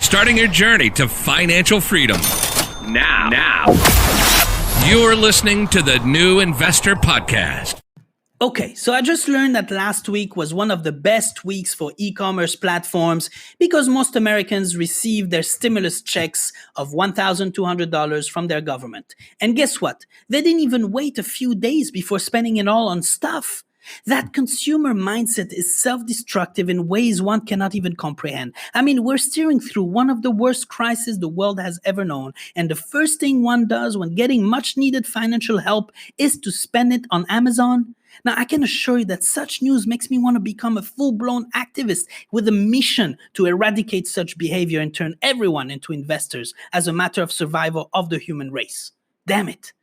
starting your journey to financial freedom. Now. You're listening to the New Investor Podcast. Okay, so I just learned that last week was one of the best weeks for e-commerce platforms because most Americans received their stimulus checks of $1,200 from their government. And guess what? They didn't even wait a few days before spending it all on stuff. That consumer mindset is self-destructive in ways one cannot even comprehend. I mean, we're steering through one of the worst crises the world has ever known. And the first thing one does when getting much needed financial help is to spend it on Amazon. Now, I can assure you that such news makes me want to become a full-blown activist with a mission to eradicate such behavior and turn everyone into investors as a matter of survival of the human race. Damn it.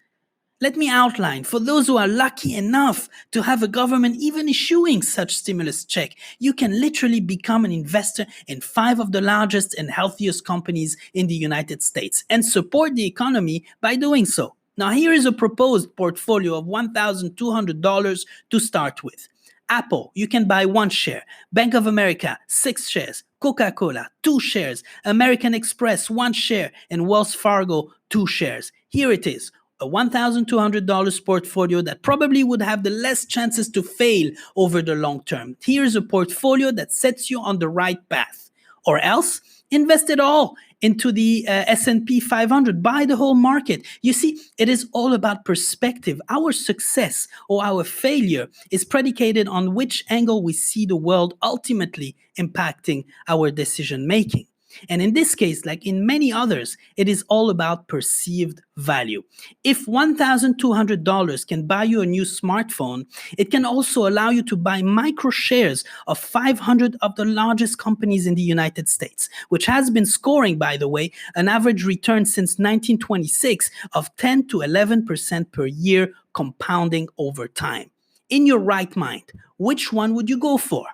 Let me outline, for those who are lucky enough to have a government even issuing such stimulus check, you can literally become an investor in 5 of the largest and healthiest companies in the United States and support the economy by doing so. Now, here is a proposed portfolio of $1,200 to start with. Apple, you can buy 1 share. Bank of America, 6 shares. Coca-Cola, 2 shares. American Express, 1 share. And Wells Fargo, 2 shares. Here it is. A $1,200 portfolio that probably would have the less chances to fail over the long term. Here's a portfolio that sets you on the right path. Or else, invest it all into the S&P 500, buy the whole market. You see, it is all about perspective. Our success or our failure is predicated on which angle we see the world ultimately impacting our decision making. And in this case, like in many others, it is all about perceived value. If $1,200 can buy you a new smartphone, it can also allow you to buy micro shares of 500 of the largest companies in the United States, which has been scoring, by the way, an average return since 1926 of 10 to 11% per year, compounding over time. In your right mind, which one would you go for?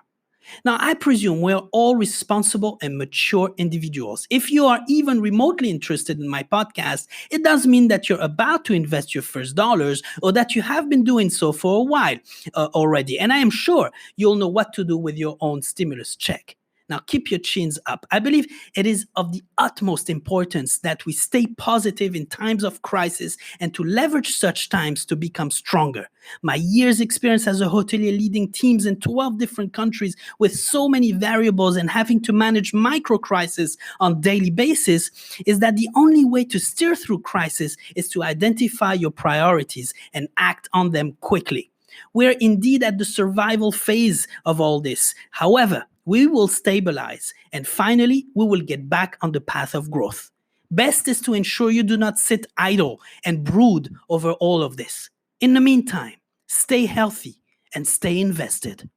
Now, I presume we're all responsible and mature individuals. If you are even remotely interested in my podcast, it does mean that you're about to invest your first dollars or that you have been doing so for a while already. And I am sure you'll know what to do with your own stimulus check. Now, keep your chins up. I believe it is of the utmost importance that we stay positive in times of crisis and to leverage such times to become stronger. My years' experience as a hotelier leading teams in 12 different countries with so many variables and having to manage micro-crises on a daily basis is that the only way to steer through crisis is to identify your priorities and act on them quickly. We're indeed at the survival phase of all this. However, we will stabilize, and finally, we will get back on the path of growth. Best is to ensure you do not sit idle and brood over all of this. In the meantime, stay healthy and stay invested.